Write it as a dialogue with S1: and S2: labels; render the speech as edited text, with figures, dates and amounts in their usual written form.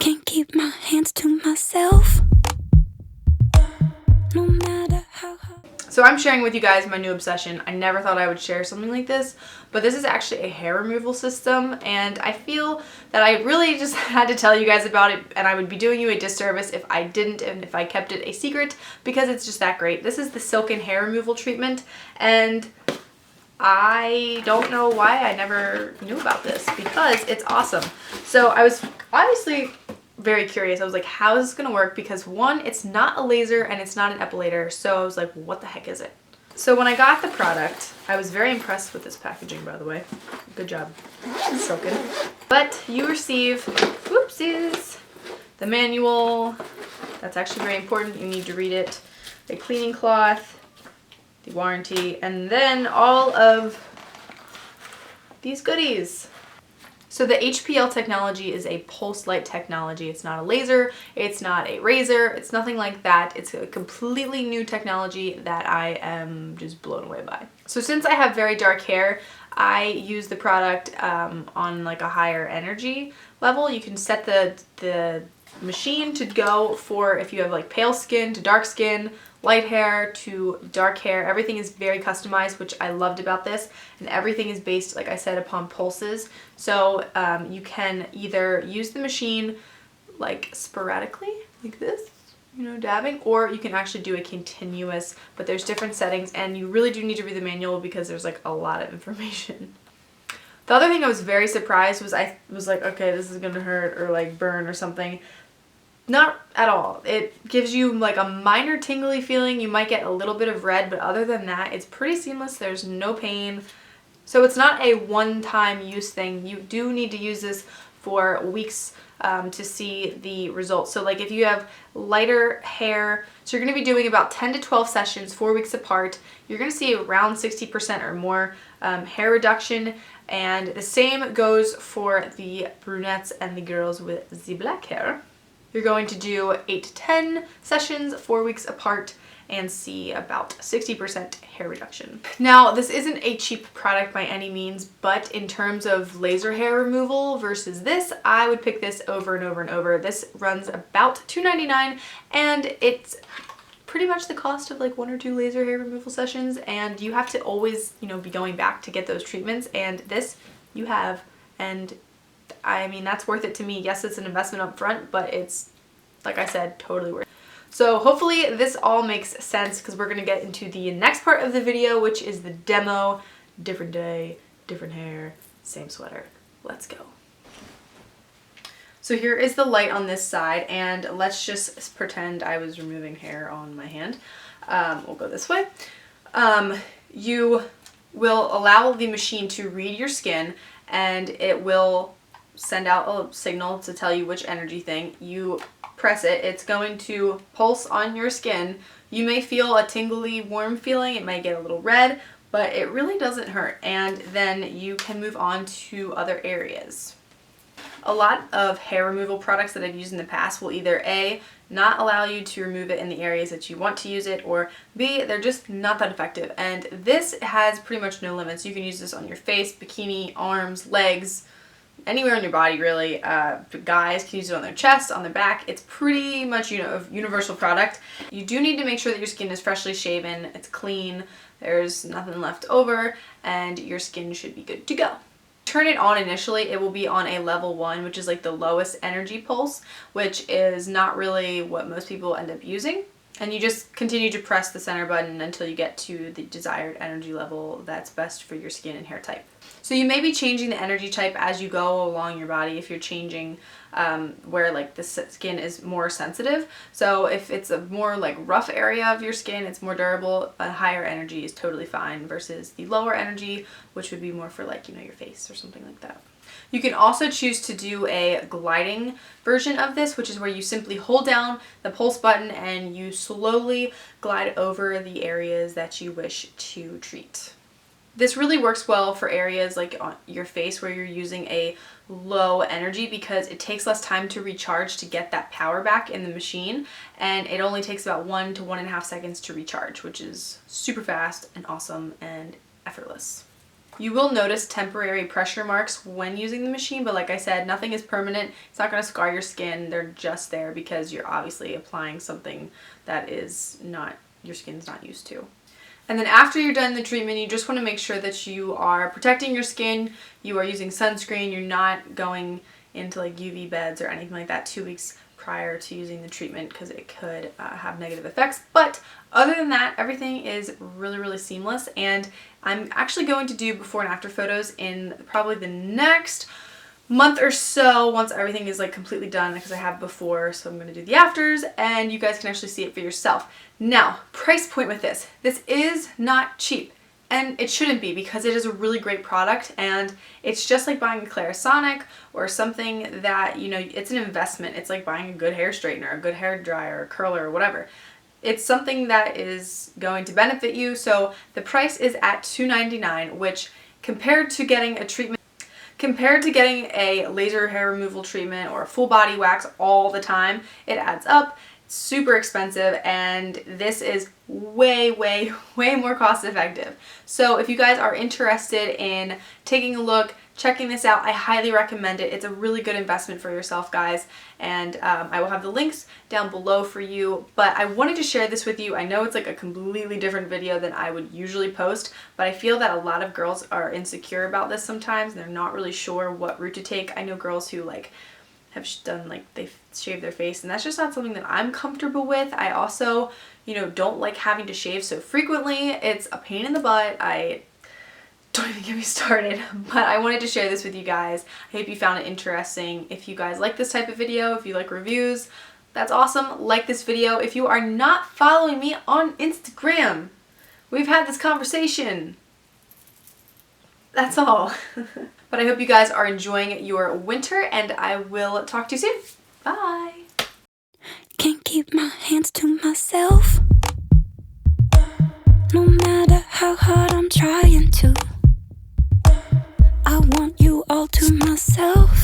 S1: Can't keep my hands to myself. No matter how hard.
S2: So I'm sharing with you guys my new obsession. I never thought I would share something like this, but this is actually a hair removal system, and I feel that I really just had to tell you guys about it, and I would be doing you a disservice if I didn't and if I kept it a secret, because it's just that great. This is the silken hair removal treatment, and I don't know why I never knew about this, because it's awesome. So I was obviously very curious. I was like, how is this gonna work? Because one, it's not a laser and it's not an epilator. So I was like, what the heck is it? So when I got the product, I was very impressed with this packaging, by the way. Good job. Silken. But you receive, whoopsies, the manual. That's actually very important. You need to read it. A cleaning cloth, the warranty, and then all of these goodies. So the HPL technology is a pulse light technology. It's not a laser, it's not a razor, it's nothing like that. It's a completely new technology that I am just blown away by. So since I have very dark hair, I use the product on like a higher energy level. You can set the machine to go for if you have like pale skin to dark skin, light hair to dark hair. Everything is very customized, which I loved about this, and everything is based, like I said, upon pulses. So you can either use the machine like sporadically, like this, you know, dabbing, or you can actually do a continuous, but there's different settings, and you really do need to read the manual because there's like a lot of information. The other thing I was very surprised was I was like, okay, this is gonna hurt or like burn or something. Not at all. It gives you like a minor tingly feeling. You might get a little bit of red, but other than that, it's pretty seamless. There's no pain. So it's not a one-time use thing. You do need to use this for weeks to see the results. So like if you have lighter hair, so you're going to be doing about 10 to 12 sessions, 4 weeks apart, you're going to see around 60% or more hair reduction. And the same goes for the brunettes and the girls with the black hair. You're going to do 8 to 10 sessions, 4 weeks apart, and see about 60% hair reduction. Now, this isn't a cheap product by any means, but in terms of laser hair removal versus this, I would pick this over and over and over. This runs about $2.99, and it's pretty much the cost of like 1 or 2 laser hair removal sessions, and you have to always, you know, be going back to get those treatments, and this you have, and I mean, that's worth it to me. Yes, it's an investment up front, but it's, like I said, totally worth it. So hopefully this all makes sense, because we're going to get into the next part of the video, which is the demo. Different day, different hair, same sweater. Let's go. So here is the light on this side, and let's just pretend I was removing hair on my hand. We'll go this way. You will allow the machine to read your skin, and it will send out a signal to tell you which energy thing. You press it, it's going to pulse on your skin. You may feel a tingly warm feeling, it may get a little red, but it really doesn't hurt, and then you can move on to other areas. A lot of hair removal products that I've used in the past will either A, not allow you to remove it in the areas that you want to use it, or B, they're just not that effective. And this has pretty much no limits. You can use this on your face, bikini, arms, legs, anywhere on your body really. Guys can use it on their chest, on their back. It's pretty much, you know, a universal product. You do need to make sure that your skin is freshly shaven, it's clean, there's nothing left over, and your skin should be good to go. Turn it on initially, it will be on a level 1, which is like the lowest energy pulse, which is not really what most people end up using. And you just continue to press the center button until you get to the desired energy level that's best for your skin and hair type. So you may be changing the energy type as you go along your body if you're changing where like the skin is more sensitive. So if it's a more like rough area of your skin, it's more durable, a higher energy is totally fine versus the lower energy, which would be more for like, you know, your face or something like that. You can also choose to do a gliding version of this, which is where you simply hold down the pulse button and you slowly glide over the areas that you wish to treat. This really works well for areas like on your face where you're using a low energy, because it takes less time to recharge to get that power back in the machine, and it only takes about 1 to 1.5 seconds to recharge, which is super fast and awesome and effortless. You will notice temporary pressure marks when using the machine, but like I said, nothing is permanent. It's not going to scar your skin. They're just there because you're obviously applying something that is not, your skin's not used to. And then after you're done the treatment, you just want to make sure that you are protecting your skin, you are using sunscreen, you're not going into like UV beds or anything like that 2 weeks prior to using the treatment because it could have negative effects. But other than that, everything is really, really seamless. And I'm actually going to do before and after photos in probably the next month or so once everything is like completely done, because I have before, so I'm going to do the afters and you guys can actually see it for yourself. Now, price point with this. This is not cheap, and it shouldn't be because it is a really great product, and it's just like buying a Clarisonic or something that, you know, it's an investment. It's like buying a good hair straightener, a good hair dryer, a curler, or whatever. It's something that is going to benefit you. So the price is at $2.99, which compared to getting a treatment, compared to getting a laser hair removal treatment or a full body wax all the time, it adds up. It's super expensive, and this is way, way, way more cost effective. So if you guys are interested in taking a look, checking this out, I highly recommend it. It's a really good investment for yourself, guys, and I will have the links down below for you. But I wanted to share this with you. I know it's like a completely different video than I would usually post, but I feel that a lot of girls are insecure about this sometimes. They're not really sure what route to take. I know girls who like have done, like, they've shaved their face, and that's just not something that I'm comfortable with. I also, you know, don't like having to shave so frequently. It's a pain in the butt. Don't even get me started, but I wanted to share this with you guys. I hope you found it interesting. If you guys like this type of video, if you like reviews, that's awesome. Like this video. If you are not following me on Instagram, we've had this conversation. That's all. But I hope you guys are enjoying your winter, and I will talk to you soon. Bye.
S1: Can't keep my hands to myself. No matter how hard I'm trying to, I want you all to myself.